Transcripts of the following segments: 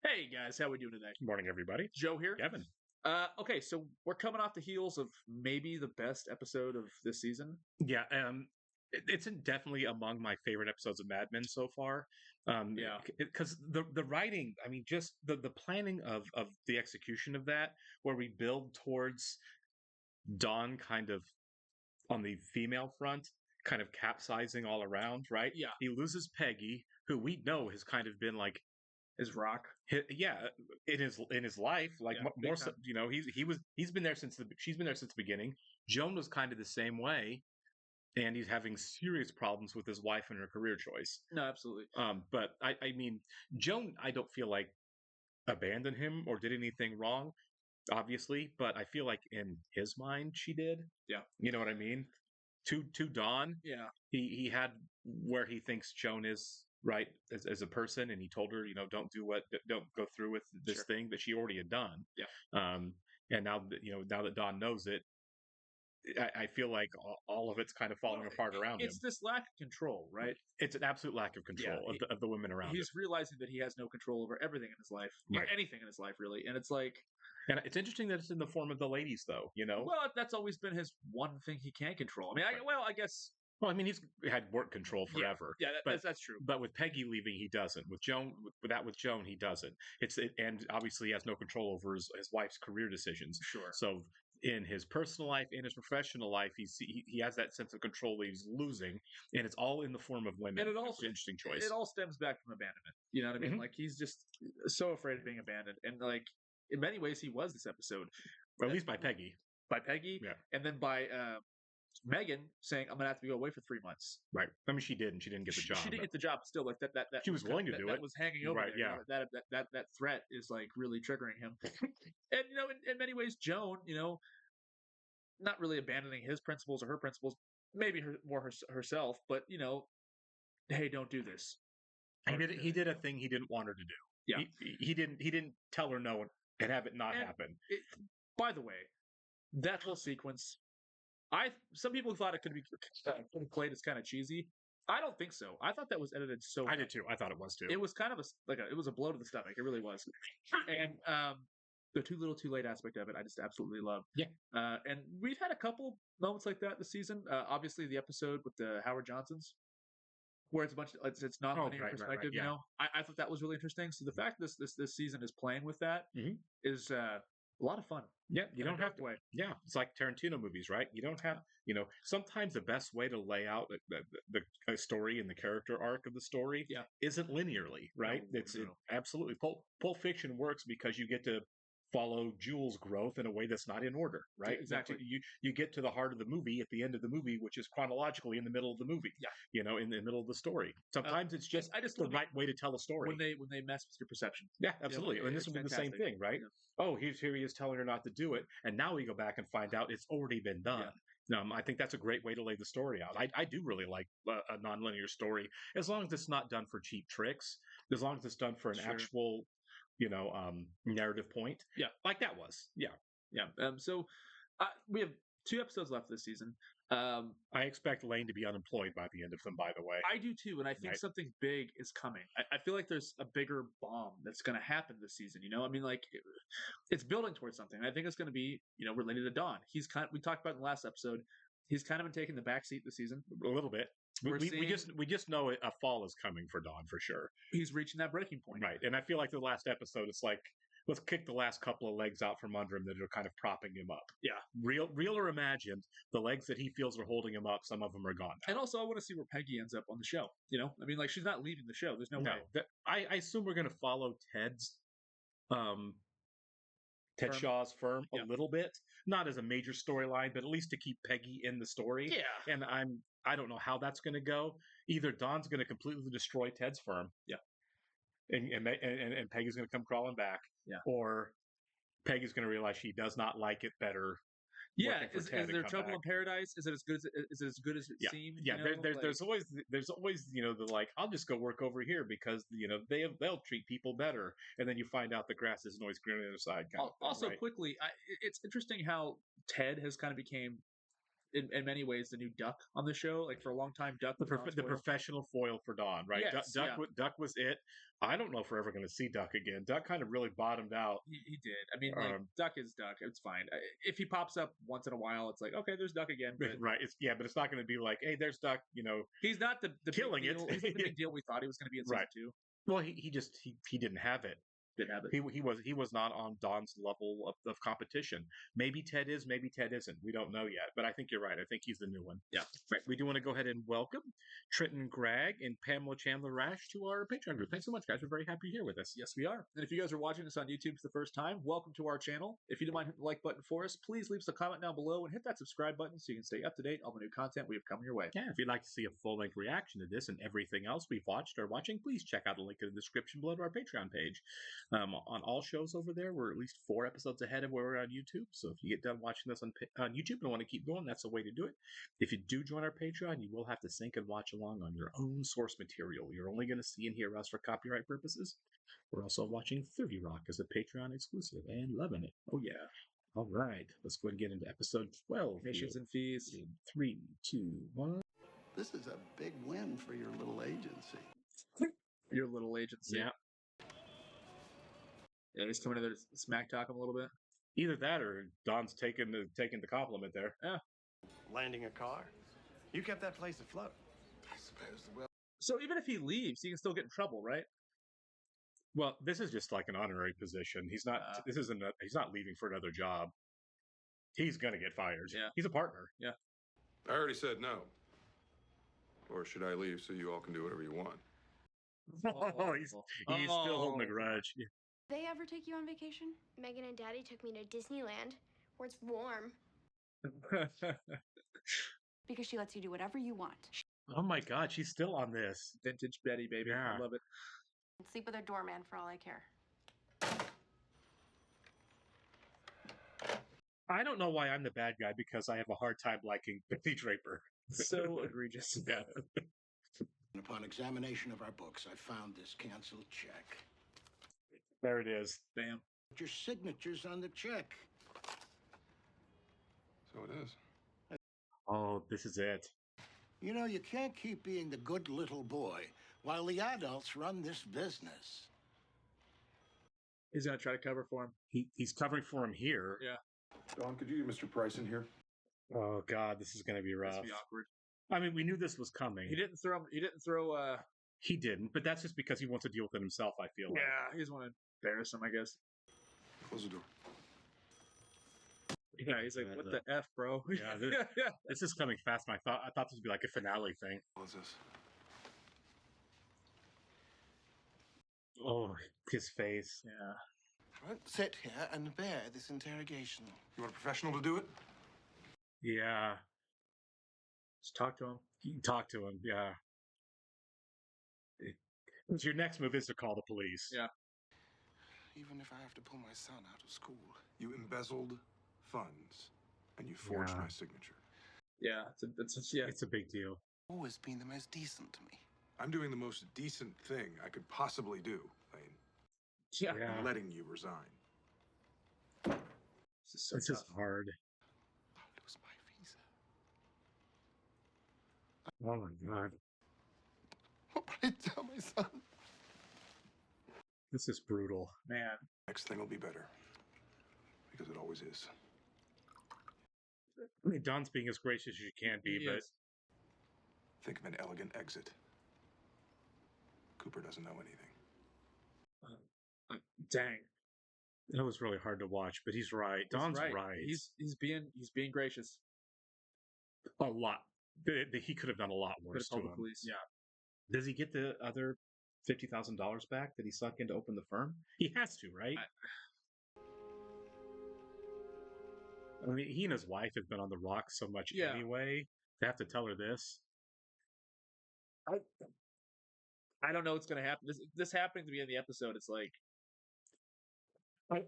Hey guys, how we doing today? Good morning, everybody. Joe here. Kevin. Okay, so we're coming off the heels of maybe the best episode of this season. Yeah, it's definitely among my favorite episodes of Mad Men so far. Yeah. Because the writing, I mean, just the planning of the execution of that, where we build towards Dawn kind of on the female front, kind of capsizing all around, right? Yeah. He loses Peggy, who we know has kind of been like Is Rock. yeah, in his life, like Yeah, big more so, time. he's been there since she's been there since the beginning. Joan was kind of the same way, and he's having serious problems with his wife and her career choice. No, absolutely. But I mean, Joan, I don't feel like abandoned him or did anything wrong, obviously, but I feel like in his mind she did. Yeah. You know what I mean? To Dawn, Yeah. he had where he thinks Joan is right as a person, and he told her, don't go through with this Sure. thing that she already had done. Yeah. And now that Dawn knows it, I feel like all of it's kind of falling Well, apart around him. it's this lack of control, right? It's an absolute lack of control Yeah, of the women around him. He's realizing that he has no control over everything in his life, Right. anything in his life, really. And it's like, And it's interesting that it's in the form of the ladies, though. well, that's always been his one thing he can control. I mean, I guess. Well, I mean, he's had work control forever. Yeah, but that's true. But with Peggy leaving, he doesn't. With Joan, with Joan, he doesn't. And obviously he has no control over his wife's career decisions. Sure. So in his personal life, in his professional life, he has that sense of control that he's losing, and it's all in the form of women. And it also interesting choice. It all stems back from abandonment. You know what I mean? Mhm. Like he's just so afraid of being abandoned, and like in many ways he was this episode. Or at least by Peggy. By Peggy, Yeah. and then by Megan saying, "I'm gonna have to go away for 3 months." Right. I mean, she did, and she didn't get the job. She didn't get the job, but still, like that She was willing to do that it. was hanging over Right, there. yeah. That threat is like really triggering him. And in many ways, Joan, not really abandoning his principles or her principles, maybe herself, but hey, don't do this. He did a thing he didn't want her to do. Yeah. He didn't tell her no and have it not happen. By the way, that whole sequence, some people thought it could be played as kind of cheesy. I don't think so. I thought that was edited so. I did too. I thought it was too. It was kind of it was a blow to the stomach. It really was. And the too little, too late aspect of it, I just absolutely love. Yeah. And we've had a couple moments like that this season. Obviously, the episode with the Howard Johnsons, where it's a bunch of it's non-linear perspective. Yeah. I thought that was really interesting. So the fact this season is playing with that is a lot of fun. Yeah, you don't have to. Way. Yeah, it's like Tarantino movies, right? You don't have, sometimes the best way to lay out the story and the character arc of the story isn't linearly, right? No. Absolutely. Pulp Fiction works because you get to follow Jules' growth in a way that's not in order, right? Exactly. You get to the heart of the movie at the end of the movie, which is chronologically in the middle of the movie. Yeah. In the middle of the story. Sometimes it's just I just the right way to tell a story. When they mess with your perception. Yeah, absolutely. And this will be the same thing, right? Yeah. Oh, here he is telling her not to do it, and now we go back and find out it's already been done. Yeah. I think that's a great way to lay the story out. I do really like a nonlinear story, as long as it's not done for cheap tricks, as long as it's done for an actual, narrative point. Yeah, like that was. Yeah. So we have 2 episodes left this season. I expect Lane to be unemployed by the end of them, by the way. I do too, and I think something big is coming. I feel like there's a bigger bomb that's going to happen this season. I mean, like it's building towards something. I think it's going to be, related to Dawn. We talked about in the last episode. He's kind of been taking the back seat this season a little bit. We just know a fall is coming for Dawn for sure. He's reaching that breaking point, right? And I feel like the last episode, it's like, let's kick the last couple of legs out from under him that are kind of propping him up. Yeah. Real or imagined, the legs that he feels are holding him up, some of them are gone now. And also, I want to see where Peggy ends up on the show. I mean, like, she's not leaving the show. There's no way. I assume we're going to follow Ted Shaw's firm a little bit. Not as a major storyline, but at least to keep Peggy in the story. Yeah. And I don't know how that's going to go. Either Dawn's going to completely destroy Ted's firm. Yeah. And Peggy's going to come crawling back. Yeah. Or Peggy's going to realize she does not like it better. Yeah. Is there trouble in paradise? Is it as good as it seems? Yeah. There's always the like, I'll just go work over here because they'll treat people better, and then you find out the grass isn't always green on the other side. Also, quickly, it's interesting how Ted has kind of became in many ways the new Duck on the show. Like for a long time, Duck was the professional foil for Dawn, right? Yes, Duck was it. I don't know if we're ever going to see Duck again. Duck kind of really bottomed out. He did. I mean, like Duck is Duck. It's fine. If he pops up once in a while, it's like, okay, there's Duck again. But, right? But it's not going to be like, hey, there's Duck. He's not the killing big deal. it. He's not the big deal we thought he was going to be in season 2. Well, he didn't have it. Didn't have it. He was not on Dawn's level of competition. Maybe Ted is, maybe Ted isn't. We don't know yet. But I think you're right. I think he's the new one. Yeah. Right. We do want to go ahead and welcome Trenton Gregg and Pamela Chandler Rash to our Patreon group. Thanks so much, guys. We're very happy you're here with us. Yes, we are. And if you guys are watching this on YouTube for the first time, welcome to our channel. If you don't mind hitting the like button for us, please leave us a comment down below and hit that subscribe button so you can stay up to date on the new content we have coming your way. Yeah, if you'd like to see a full-length reaction to this and everything else we've watched or watching, please check out the link in the description below to our Patreon page. On all shows over there, we're at least 4 episodes ahead of where we're on YouTube. So if you get done watching this on YouTube and want to keep going, that's the way to do it. If you do join our Patreon, you will have to sync and watch along on your own source material. You're only going to see and hear us for copyright purposes. We're also watching 30 Rock as a Patreon exclusive and loving it. Oh yeah. All right, let's go ahead and get into episode 12. Missions and fees. In 3, 2, 1. This is a big win for your little agency. Your little agency. Yeah. Yeah, he's coming in there to smack talk him a little bit. Either that or Don's taking the compliment there. Yeah. Landing a car? You kept that place afloat. I suppose the will. So even if he leaves, he can still get in trouble, right? Well, this is just like an honorary position. He's not. He's not leaving for another job. He's gonna get fired. Yeah. He's a partner. Yeah. I already said no. Or should I leave so you all can do whatever you want? Oh, he's still holding a grudge. They ever take you on vacation? Megan and Daddy took me to Disneyland, where it's warm. Because she lets you do whatever you want. Oh my God, she's still on this. Vintage Betty, baby. Yeah. I love it. Sleep with a doorman for all I care. I don't know why I'm the bad guy because I have a hard time liking Betty Draper. So egregious. Yeah. Upon examination of our books, I found this canceled check. There it is. Bam. Your signature's on the check. So it is. Oh, this is it. You know, you can't keep being the good little boy while the adults run this business. He's gonna try to cover for him. He's covering for him here. Yeah. Don, could you get Mr. Price in here? Oh God, this is gonna be rough. It's gonna be awkward. I mean, we knew this was coming. He didn't throw. He didn't, but that's just because he wants to deal with it himself. I feel. Yeah, he just want to embarrass him, I guess. Close the door. Yeah, he's like, "What the f, bro?" Yeah, this is coming fast. I thought this would be like a finale thing. What is this? Oh, his face. Yeah. I won't sit here and bear this interrogation. You want a professional to do it? Yeah. Just talk to him. You can talk to him. Yeah. Your next move is to call the police. Yeah. Even if I have to pull my son out of school. You embezzled funds, and you forged Yeah. my signature. Yeah, It's a big deal. Always been the most decent to me. I'm doing the most decent thing I could possibly do, Lane. Yeah. I'm letting you resign. This is so This is tough. hard. I'll lose my visa. Oh my God. What will I tell my son? This is brutal. Man. Next thing will be better. Because it always is. I mean, Don's being as gracious as you can be, He but is. Think of an elegant exit. Cooper doesn't know anything. Dang. that was really hard to watch. But he's right. Don's right. He's being gracious. a lot. He could have done a lot worse to Could have told him. the police. Yeah. Does he get the other $50,000 back that he sunk in to open the firm? He has to, right? I mean, he and his wife have been on the rocks so much Yeah. anyway. They have to tell her this. I don't know what's gonna happen. This happening to be in the episode, it's like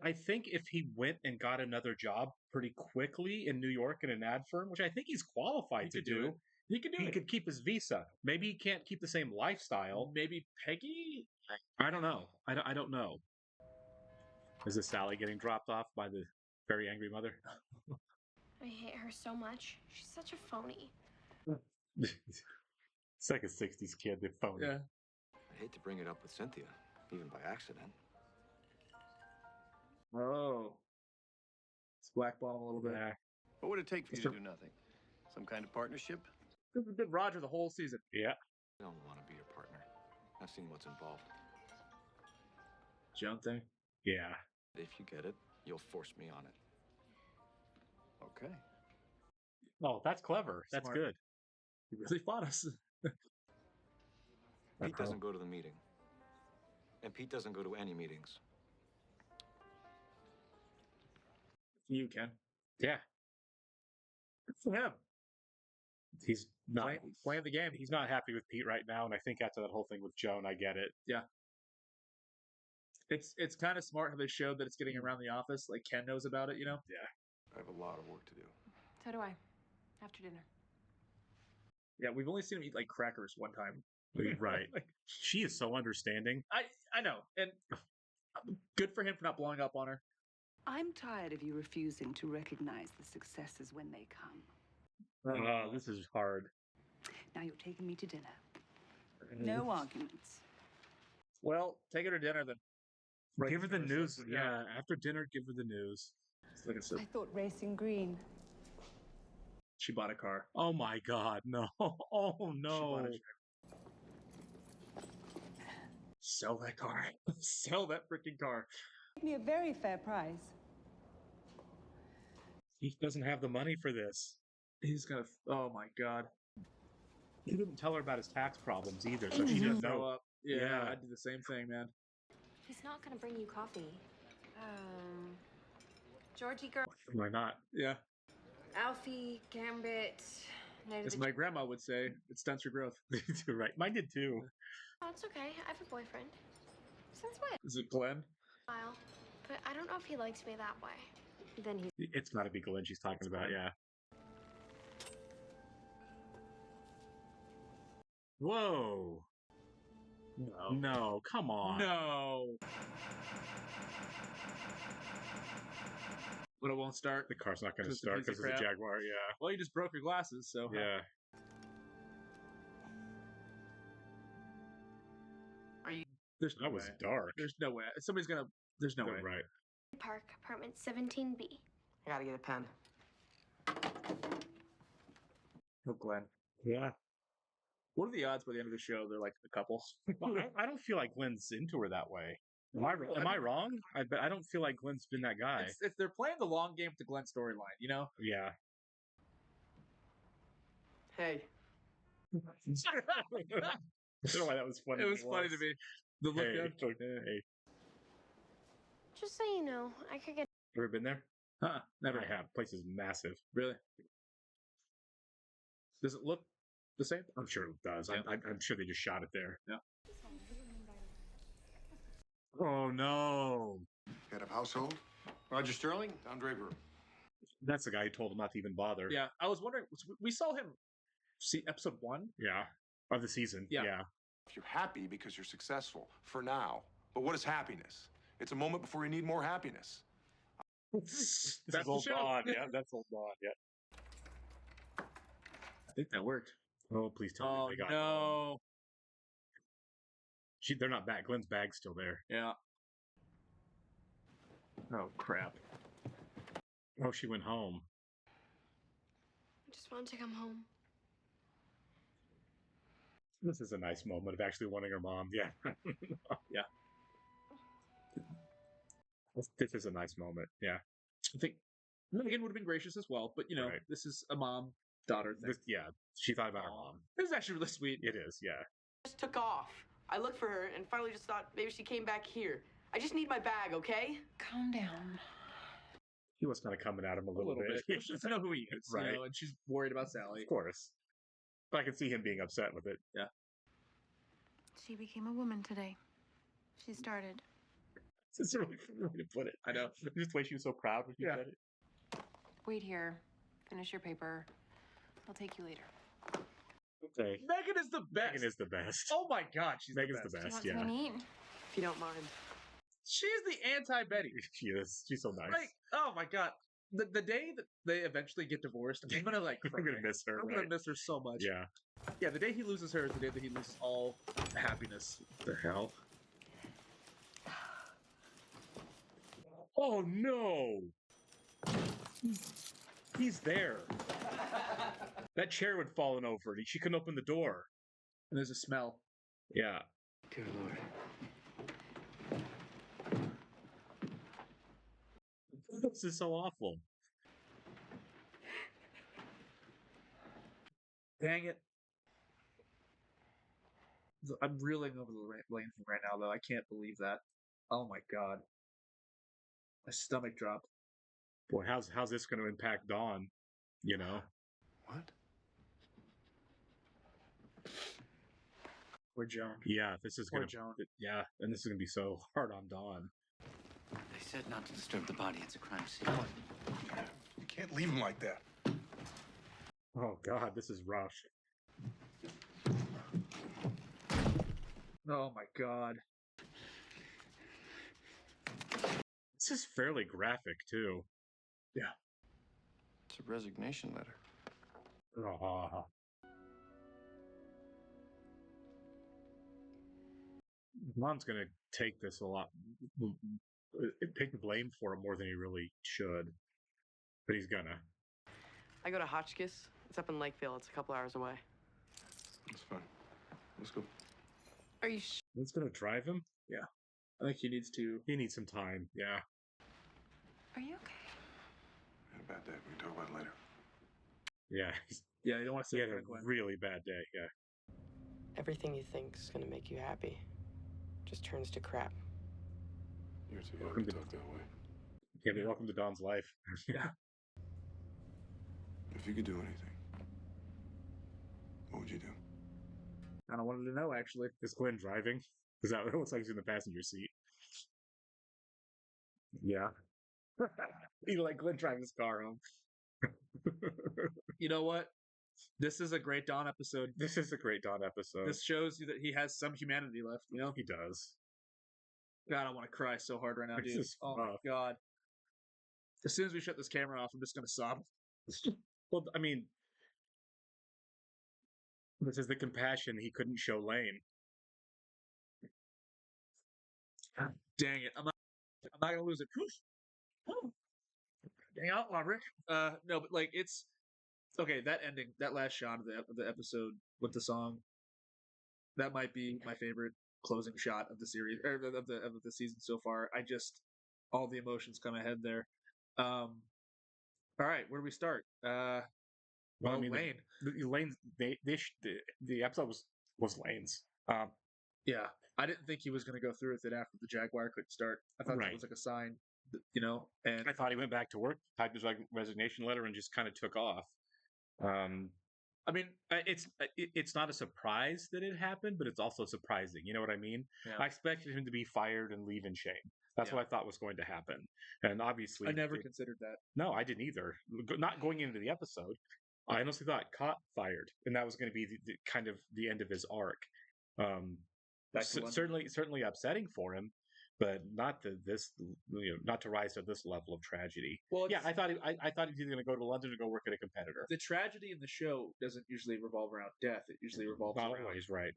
I think if he went and got another job pretty quickly in New York in an ad firm, which I think he's qualified to do, he could do he it. could keep his visa. Maybe he can't keep the same lifestyle. Maybe Peggy. I don't know. I don't know. Is this Sally getting dropped off by the very angry mother? I I hate her so much. She's such a phony. It's like a 60s kid, the phone. Yeah. I hate to bring it up with Cynthia, even by accident. Oh. It's blackball a little bit. Yeah. What would it take for you to do nothing? Some kind of partnership? This has been Roger the whole season. Yeah. I don't want to be your partner. I've seen what's involved. Joan thing. Yeah. If you get it, you'll force me on it. Okay. Oh, that's clever. That's Smart. good. He really fought us. Pete doesn't go to the meeting. And Pete doesn't go to any meetings. You can. Yeah. Good for him. He's not Playing the game. He's not happy with Pete right now, and I think after that whole thing with Joan, I get it. Yeah. It's kind of smart how they showed that it's getting around the office. Like Ken knows about it, you know? Yeah. I have a lot of work to do. So do I. After dinner. Yeah, we've only seen him eat like crackers one time. Right. She is so understanding. I know. And good for him for not blowing up on her. I'm tired of you refusing to recognize the successes when they come. This is hard. Now you're taking me to dinner. No arguments. Well, take her to dinner then. Give her the news. Yeah, after dinner, give her the news. Like I thought racing green. she bought a car. Oh my God, no! Oh She no! bought a Sell that car. Sell that freaking car. Give me a very fair price. He doesn't have the money for this. He's gonna. Oh my god. He didn't tell her about his tax problems either, so she didn't Throw know. up. Yeah, Yeah. I'd do the same thing, man. He's not gonna bring you coffee. Georgie girl. Why not? Yeah. Alfie, Gambit. Night of As the my grandma would say, it stunts your growth. Right. Mine did too. Oh, it's okay. I have a boyfriend. Since when? Is it Glenn? While. But I don't know if he likes me that way. Then he's It's got to be Glenn she's talking about, yeah. Whoa. No. No, come on. No. But it won't start. The car's not going to 'Cause it's a start piece of because it's a crap. Jaguar, yeah. Well, you just broke your glasses, so. Yeah. There's no That was way. dark. There's no way. Somebody's gonna. There's no way. Right. Park, apartment 17B. I gotta get a pen. No Glenn. Yeah. What are the odds by the end of the show they're like a couple? Well, I don't feel like Glenn's into her that way. Am I wrong? I don't feel like Glenn's been that guy. It's they're playing the long game with the Glenn storyline, you know? Yeah. Hey, I don't know why that was funny. It was funny to me. The look Hey, down. hey. Just so you know, I could get. Ever been there? Huh? Never. I have. Place is massive. Really? Does it look the same? I'm sure it does. Yeah. I'm sure they just shot it there. Yeah. Oh no! Head of household? Roger Sterling? Don Draper. That's the guy who told him not to even bother. Yeah. I was wondering. We saw him see episode 1. Yeah. Of the season. Yeah. Yeah. You're happy because you're successful for now. But what is happiness? It's a moment before you need more happiness. This That's is the old show. Don. Yeah, that's old Don. Yeah. I think that worked. Oh, please tell Oh me they got. no. They're not back. Glenn's bag's still there. Yeah. Oh crap. Oh, she went home. I just want to come home. This is a nice moment of actually wanting her mom. Yeah. Yeah. This is a nice moment. Yeah. I think Megan would have been gracious as well, but you know, Right. this is a mom-daughter thing. Yeah. She thought about her mom. This is actually really sweet. It is. Yeah. just took off. I looked for her and finally just thought maybe she came back here. I just need my bag, okay? calm down. He was kind of coming at him a A little, little bit. She doesn't know who he is, Right. you know, and she's worried about Sally. Of course. But I can see him being upset with it. Yeah. She became a woman today. She started. It's a really funny way to put it. I know. Just the way she was so proud when she Yeah. said it. Wait here. Finish your paper. I'll take you later. Okay. Megan is the best. Megan is the best. Oh my god, she's Megan's the the best. best, Do you want yeah. something to eat? If you don't mind. She's the anti-Betty. She is. She's so nice. Like, oh my god. the day that they eventually get divorced, I'm gonna like cry. I'm gonna miss her. I'm gonna miss her so much. Yeah. The day he loses her is the day that he loses all happiness. What the hell? Oh no! He's there. That chair would fallen over. She couldn't open the door. And there's a smell. Yeah. Dear Lord. This is so awful. Dang it. I'm reeling over the Lane thing right now, though. I can't believe that. Oh my god. My stomach dropped. Boy, how's this going to impact Dawn? You know? What? Poor Joan. Yeah, this is Poor going to... Joan. Yeah, and this is going to be so hard on Dawn. They said not to disturb the body. It's a crime scene. You can't leave him like that. Oh god, this is rough. Oh my god. This is fairly graphic, too. Yeah. It's a resignation letter. Oh. Mom's gonna take this a lot, take the blame for it more than he really should, but he's gonna. I go to Hotchkiss. It's up in Lakeville. It's a couple hours away. That's fine. Let's go. Are you sure? It's gonna drive him. Yeah. I think he needs to. He needs some time. Yeah. Are you okay? I had a bad day. We can talk about it later. Yeah. Yeah, you don't want to He say had a really bad day. Yeah. Everything you think is gonna make you happy just turns to crap. You're too young to talk that way. Yeah, welcome to Dawn's life. Yeah. If you could do anything, what would you do? I don't wanted to know, actually. Is Glenn driving? Because that looks like he's in the passenger seat. Yeah. You like Glenn driving his car home. You know what? This is a great Dawn episode. This is a great Dawn episode. This shows you that he has some humanity left, you know? He does. God, I want to cry so hard right now, This dude. is Oh my rough. god. As soon as we shut this camera off, I'm just gonna sob. Well, I mean, this is the compassion he couldn't show Lane. Dang it. I'm not gonna lose it. Dang out, Rick. No, but like it's okay, that ending, that last shot of the episode with the song, that might be my favorite closing shot of the series or of the season so far. I just all the emotions come ahead there. All right, where do we start? Well, I mean, Lane. Lane's the episode was Lane's. Yeah, I didn't think he was going to go through with it after the Jaguar couldn't start. I thought that was like a sign, you know. And I thought he went back to work, typed his resignation letter, and just kind of took off. I mean, it's not a surprise that it happened, but it's also surprising. You know what I mean? Yeah. I expected him to be fired and leave in shame. That's what I thought was going to happen, and obviously, I never considered that. No, I didn't either. Not going into the episode, I honestly thought caught, fired, and that was going to be the kind of the end of his arc. Certainly upsetting for him, but not not to rise to this level of tragedy. Well, yeah, I thought he was going to go to London to go work at a competitor. The tragedy in the show doesn't usually revolve around death. It usually revolves Not around always, right?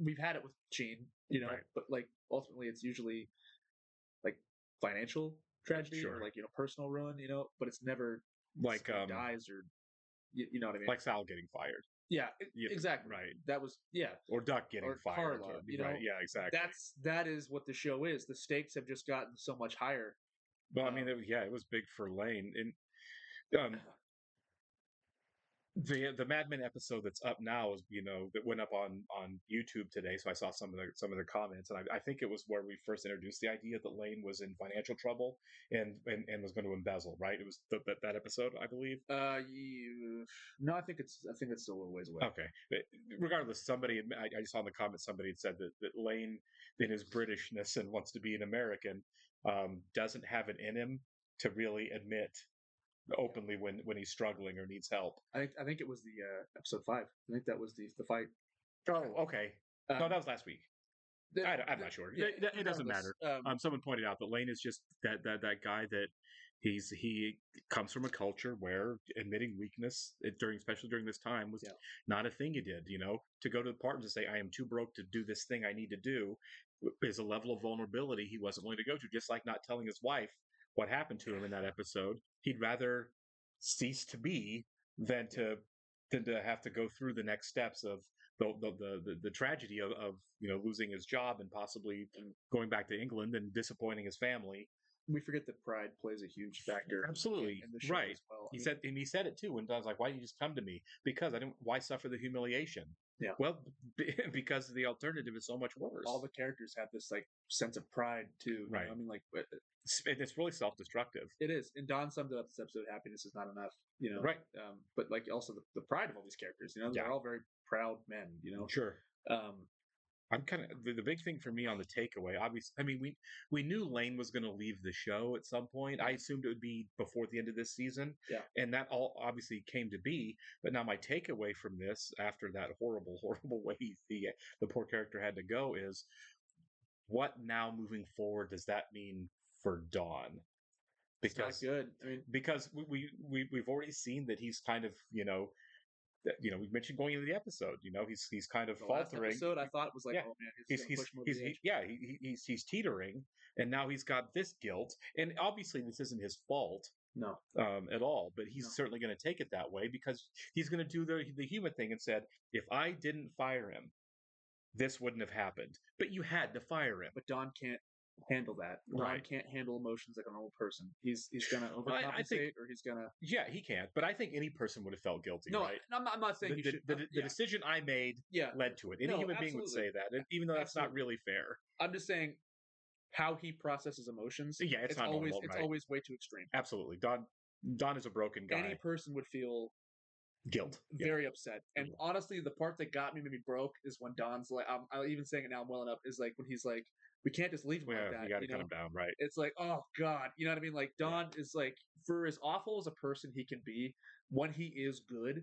We've had it with Gene, you know, Right. but like ultimately it's usually like financial tragedy or like personal ruin, you know, but it's never like somebody dies or you know what I mean? Like Sal getting fired. Yeah, exactly. Right. That was or Duck getting fired. Carla, you know, right. Yeah, exactly. That is what the show is. The stakes have just gotten so much higher. Well, I mean, it was big for Lane. And the Mad Men episode that's up now is that went up on YouTube today. So I saw some of the comments, and I think it was where we first introduced the idea that Lane was in financial trouble and was going to embezzle. Right? It was that episode, I believe. No, I think it's still a little ways away. Okay, but regardless, I saw in the comments somebody had said that Lane, in his Britishness and wants to be an American, doesn't have it in him to really admit openly when he's struggling or needs help. I think it was the episode 5. I think that was the fight. Oh, okay. No, that was last week. I'm not sure. It doesn't matter. Someone pointed out that Lane is just that guy that he comes from a culture where admitting weakness especially during this time was not a thing you did. To go to the partners and say I am too broke to do this thing I need to do is a level of vulnerability he wasn't willing to go to. Just like not telling his wife what happened to him in that episode. He'd rather cease to be than to have to go through the next steps of the tragedy of losing his job and possibly going back to England and disappointing his family. We forget that pride plays a huge factor. Absolutely, in the show right. as well. He said it too when Don's like, "Why didn't you just come to me?" Because I didn't. Why suffer the humiliation? Yeah. Well, because the alternative is so much worse. All the characters have this like sense of pride too. Right. I mean, like it's really self-destructive. It is, and Don summed it up this episode. Happiness is not enough. Right. But like also the pride of all these characters. They're all very proud men. Sure. I'm kind of the big thing for me on the takeaway. Obviously, I mean, we knew Lane was going to leave the show at some point. I assumed it would be before the end of this season. Yeah, and that all obviously came to be. But now my takeaway from this, after that horrible way the poor character had to go, is what now moving forward does that mean for Dawn? Because it's not good. I mean, because we've already seen that he's kind of we mentioned going into the episode. He's kind of faltering. Last episode, I thought was like, oh man, he's teetering, and now he's got this guilt, and obviously this isn't his fault. No, at all. But he's certainly going to take it that way because he's going to do the human thing and said, if I didn't fire him, this wouldn't have happened. But you had to fire him. But Don can't handle that. Ron can't handle emotions like a normal person. He's gonna overcompensate, or he's gonna. Yeah, he can't. But I think any person would have felt guilty. No, right? I'm not saying the decision I made led to it. Any human being would say that, even though that's not really fair. I'm just saying how he processes emotions. Yeah, it's not always normal, it's always way too extreme. Absolutely, Don is a broken guy. Any person would feel guilt, very upset. And honestly, the part that got me maybe broke is when Don's like, I'm even saying it now, I'm welling up. Is like when he's like, we can't just leave him like that. You got to cut him down, right? It's like, oh God, you know what I mean? Like Don is like, for as awful as a person he can be, when he is good,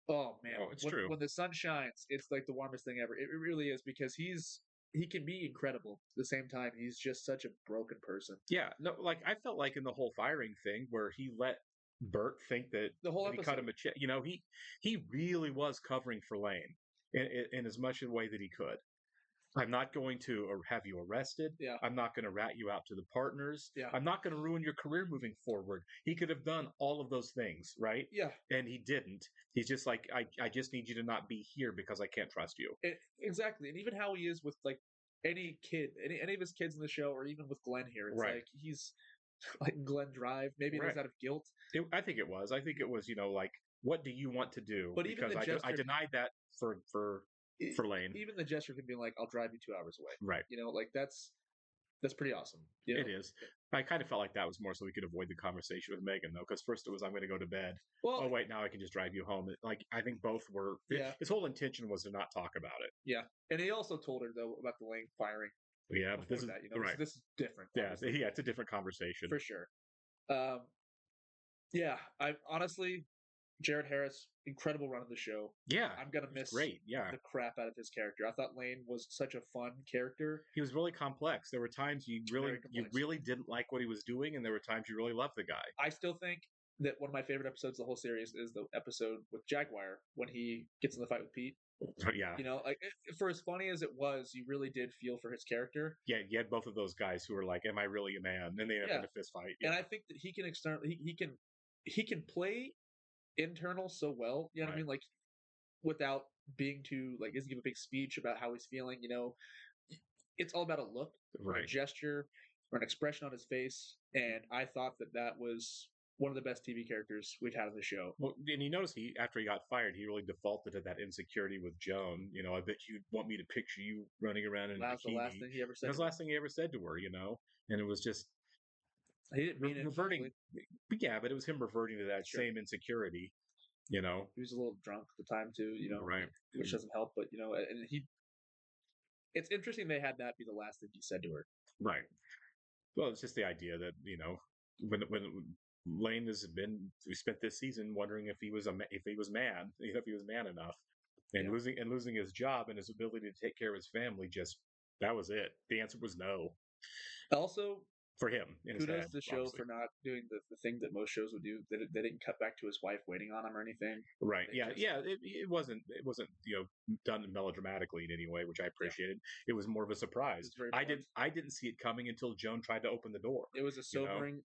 oh man, it's true. When the sun shines, it's like the warmest thing ever. It really is, because he can be incredible. At the same time, he's just such a broken person. Yeah, no, like I felt like in the whole firing thing where he let Bert think that the whole he cut him a check. He really was covering for Lane in as much a way that he could. I'm not going to have you arrested. Yeah. I'm not going to rat you out to the partners. Yeah. I'm not going to ruin your career moving forward. He could have done all of those things, right? Yeah. And he didn't. He's just like, I just need you to not be here because I can't trust you. Exactly. And even how he is with like any kid, any of his kids in the show, or even with Glenn here, it's like he's like Glenn Drive. Maybe it was out of guilt. I think it was. I think it was, like, what do you want to do? But because I denied that for Lane. Even the gesture can be like, I'll drive you 2 hours away. Right. Like that's pretty awesome. It is. I kind of felt like that was more so we could avoid the conversation with Megan, though, because first it was, I'm going to go to bed. Well, oh, wait, now I can just drive you home. Like, I think both were. Yeah. His whole intention was to not talk about it. Yeah. And he also told her, though, about the Lane firing. Yeah, but this is right. This is different. Yeah, it's a different conversation. For sure. Yeah, I honestly, Jared Harris, incredible run of the show. Yeah, I'm gonna miss the crap out of his character. I thought Lane was such a fun character. He was really complex. There were times you really didn't like what he was doing, and there were times you really loved the guy. I still think that one of my favorite episodes of the whole series is the episode with Jaguar when he gets in the fight with Pete. Yeah, like for as funny as it was, you really did feel for his character. Yeah, you had both of those guys who were like, "Am I really a man?" And they end up in a fist fight. And I think that he can he can play internal so well. You know what I mean? Like without being too like, doesn't give a big speech about how he's feeling. It's all about a look, or a gesture, or an expression on his face. And I thought that was one of the best TV characters we've had on the show. Well, and you notice after he got fired, he really defaulted to that insecurity with Joan. I bet you want me to picture you running around in a bikini. The last thing he ever said. That was the last thing he ever said to her, and it was just he didn't mean reverting. Yeah, but it was him reverting to that same insecurity. He was a little drunk at the time too. Right, which doesn't help. But and it's interesting they had that be the last thing he said to her. Right. Well, it's just the idea that when Lane we spent this season wondering if he was man, if he was man enough, and losing his job and his ability to take care of his family just That was it. The answer was no Also, for him. In his kudos head, to the show obviously. for not doing the thing that most shows would do. They didn't cut back to his wife waiting on him or anything. Right. They Yeah. just- Yeah. It wasn't done melodramatically in any way, which I appreciated. It was more of a surprise. It's very I didn't see it coming until Joan tried to open the door. It was a sobering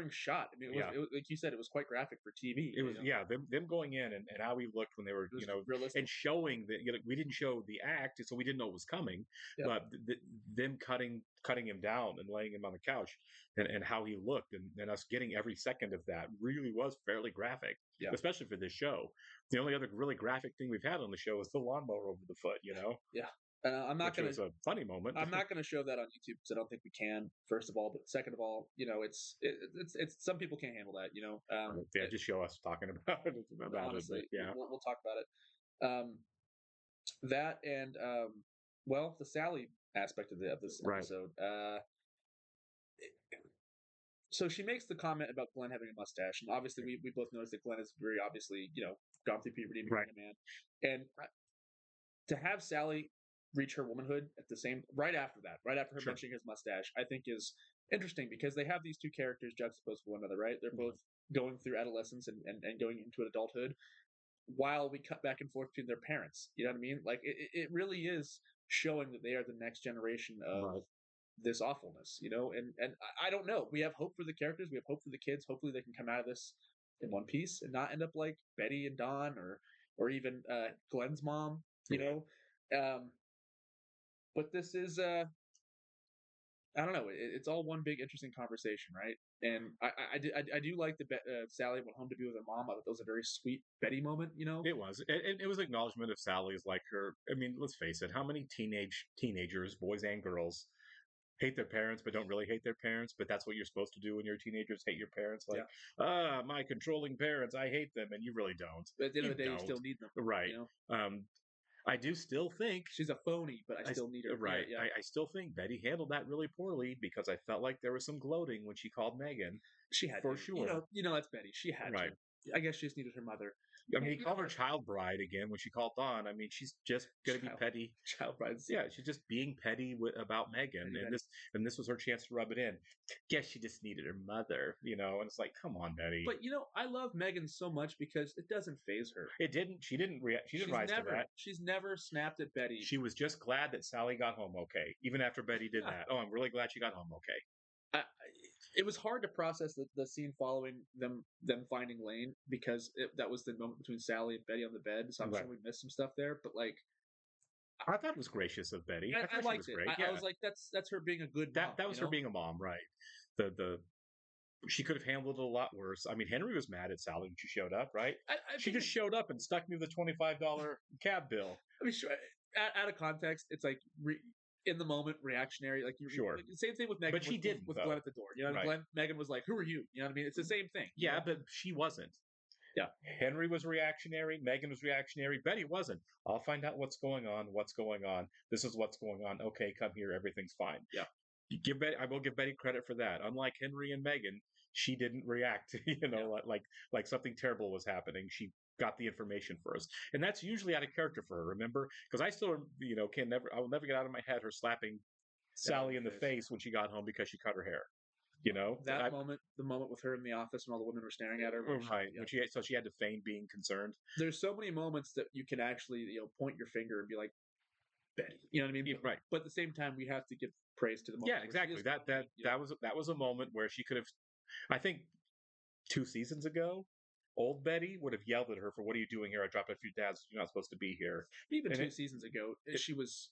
shot. I mean, it was like you said, it was quite graphic for TV. It was them going in and how he looked when they were realistic. and showing that we didn't show the act, so we didn't know it was coming. Yeah. But them cutting him down and laying him on the couch and how he looked and us getting every second of that really was fairly graphic. Yeah. Especially for this show. The only other really graphic thing we've had on the show is the lawnmower over the foot. Yeah. I'm not going to. It was a funny moment. I'm not going to show that on YouTube because I don't think we can. First of all, but second of all, it's some people can't handle that. Just show us talking about it. Honestly, yeah, we'll talk about it. That and the Sally aspect of this episode. So she makes the comment about Glenn having a mustache, and obviously we both noticed that Glenn is very obviously gone through puberty and becoming a man, and to have Sally reach her womanhood at the same right after her mentioning his mustache, I think is interesting because they have these two characters juxtaposed with one another, right? They're both going through adolescence and going into adulthood, while we cut back and forth between their parents. You know what I mean? Like it really is showing that they are the next generation of this awfulness, and I don't know. We have hope for the characters. We have hope for the kids. Hopefully they can come out of this in one piece and not end up like Betty and Don or even Glenn's mom, but this is I don't know. It's all one big interesting conversation, right? And I do like the Sally went home to be with her mom. I thought that was a very sweet Betty moment. It was, and it was acknowledgement of Sally's like her. I mean, let's face it. How many teenagers, boys and girls, hate their parents but don't really hate their parents? But that's what you're supposed to do when you're teenagers. Hate your parents, like my controlling parents. I hate them, and you really don't. But at the end of the day, you still need them, right? I do still think she's a phony, but I still need her. Right. Yeah. I still think Betty handled that really poorly because I felt like there was some gloating when she called Megan. She had for to. sure. That's Betty. She had to. I guess she just needed her mother. I mean, he called her child bride again when she called Dawn. I mean, she's just going to be petty. Child bride. Yeah, she's just being petty about Megan, and this was her chance to rub it in. Guess she just needed her mother, and it's like, come on, Betty. But I love Megan so much because it doesn't faze her. It didn't. She didn't react. She didn't rise to that. She's never snapped at Betty. She was just glad that Sally got home okay, even after Betty did that. Oh, I'm really glad she got home okay. It was hard to process the scene following them finding Lane because that was the moment between Sally and Betty on the bed. So I'm sure we missed some stuff there, but like, I thought it was gracious of Betty. I liked it. I was like, that's her being a good mom. That was her being a mom, right? She could have handled it a lot worse. I mean, Henry was mad at Sally when she showed up, right? She just showed up and stuck me with a $25 cab bill. I mean, sure, out of context, it's like in the moment, reactionary. Like same thing with Megan. But she didn't with Glenn at the door. Megan was like, "Who are you?" You know what I mean? It's the same thing. Yeah, but she wasn't. Yeah. Henry was reactionary. Megan was reactionary. Betty wasn't. I'll find out what's going on. What's going on? This is what's going on. Okay, come here. Everything's fine. Yeah. I will give Betty credit for that. Unlike Henry and Megan, she didn't react. Like something terrible was happening. She got the information first, and that's usually out of character for her. Remember, because I still, I will never get out of my head her slapping Sally in the face when she got home because she cut her hair. That moment, the moment with her in the office when all the women were staring at her. Right. So she had to feign being concerned. There's so many moments that you can actually, point your finger and be like, Betty. You know what I mean? Yeah, right. But at the same time, we have to give praise to the moment. Yeah, exactly. That was a moment where she could have. I think 2 seasons ago, old Betty would have yelled at her for, "What are you doing here? I dropped off your dad's. You're not supposed to be here." Even 2 seasons ago, she was.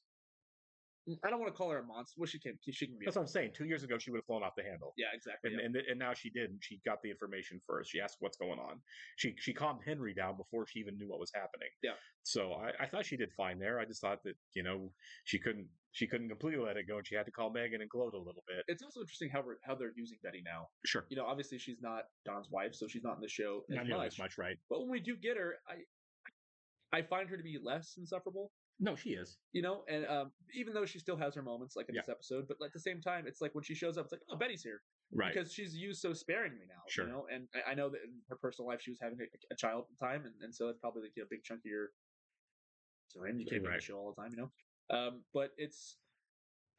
I don't want to call her a monster. Well, she can be. That's what I'm saying. 2 years ago, she would have flown off the handle. Yeah, exactly. And now she didn't. She got the information first. She asked what's going on. She calmed Henry down before she even knew what was happening. Yeah. So I thought she did fine there. I just thought that she couldn't completely let it go, and she had to call Megan and gloat a little bit. It's also interesting how they're using Betty now. Sure. Obviously she's not Don's wife, so she's not in the show not nearly as much, right? But when we do get her, I find her to be less insufferable. No, she is. And even though she still has her moments, like in this episode, but at the same time, it's like when she shows up, it's like, oh, Betty's here. Right. Because she's used so sparingly now. Sure. And I know that in her personal life, she was having a child at the time, and so that's probably like a big chunk of your time. You can't be on the show all the time, But it's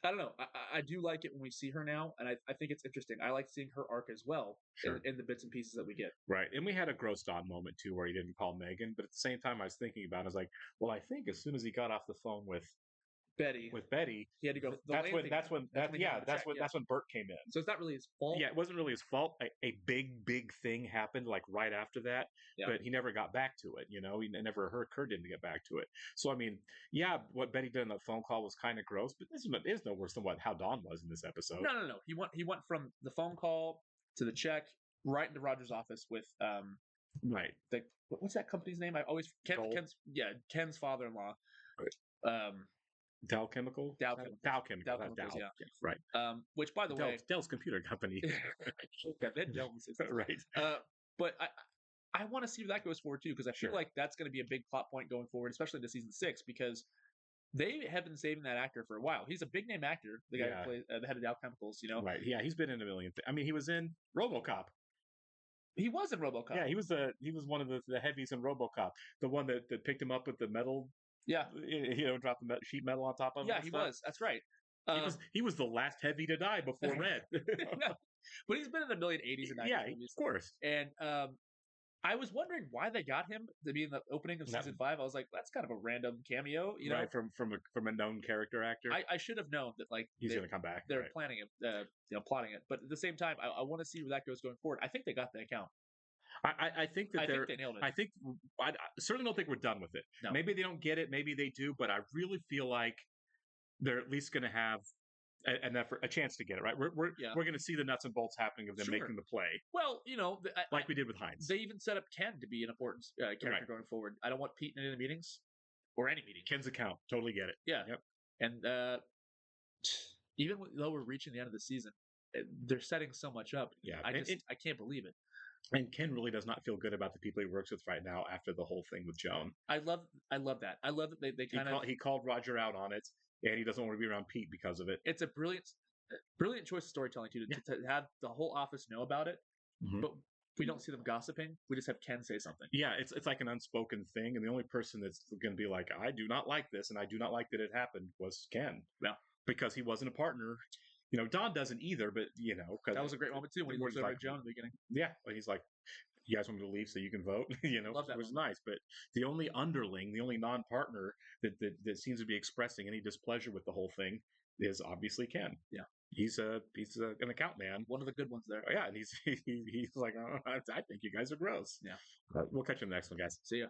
I don't know. I do like it when we see her now, and I think it's interesting. I like seeing her arc as well in the bits and pieces that we get. Right. And we had a gross Don moment too where he didn't call Megan, but at the same time I was thinking about it, I was like, well, I think as soon as he got off the phone with Betty, he had to go. That's when Bert came in. So it's not really his fault. Yeah, it wasn't really his fault. A big thing happened like right after that, but he never got back to it. You know, he never occurred to him to get back to it. So I mean, yeah, what Betty did in that phone call was kind of gross, but this is no worse than how Don was in this episode. No. He went from the phone call to the check right into Roger's office with right. What's that company's name? I always Ken's father-in-law. Right. Dow Chemical? Dow Chemical, yeah. Right. Which, by the way... Dell's computer company. Right. But I want to see where that goes forward, too, because I feel like that's going to be a big plot point going forward, especially into Season 6, because they have been saving that actor for a while. He's a big-name actor, the guy who plays the head of Dow Chemicals, you know? Right, yeah, he's been in a million things. I mean, he was in RoboCop. He was in RoboCop. Yeah, he was one of the heavies in RoboCop. The one that picked him up with the metal... Yeah, dropped the sheet metal on top of him. Yeah, he was. That's right. He was the last heavy to die before Red. But he's been in a million 80s and 90s. Yeah, movies. Of course. And I was wondering why they got him to be in the opening of season 5. I was like, that's kind of a random cameo, you know, right? From a known character actor. I should have known that, like, he's going to come back. They're planning it, plotting it. But at the same time, I want to see where that goes going forward. I think they got the account. I think that they nailed it. I certainly don't think we're done with it. No. Maybe they don't get it. Maybe they do. But I really feel like they're at least going to have an effort, a chance to get it right. We're going to see the nuts and bolts happening of them making the play. Well, you know, like we did with Hines. They even set up Ken to be an important character going forward. I don't want Pete in any meetings or any meeting. Ken's account, totally get it. Yeah. Yep. And even though we're reaching the end of the season, they're setting so much up. Yeah, I can't believe it. And Ken really does not feel good about the people he works with right now after the whole thing with Joan. I love that. I love that they he called Roger out on it, and he doesn't want to be around Pete because of it. It's a brilliant choice of storytelling too, to have the whole office know about it, but we don't see them gossiping. We just have Ken say something. Yeah, it's like an unspoken thing, and the only person that's going to be like, I do not like this, and I do not like that it happened, was Ken. Yeah, because he wasn't a partner. You know, Don doesn't either, but, you know... That was a great moment, too, when he looks over at Joan at the beginning. Yeah, he's like, you guys want me to leave so you can vote? You know, love that it was nice. But the only underling, the only non-partner that seems to be expressing any displeasure with the whole thing is obviously Ken. Yeah. He's an account man. One of the good ones there. Yeah, and he's like, I think you guys are gross. Yeah. We'll catch you in the next one, guys. See ya.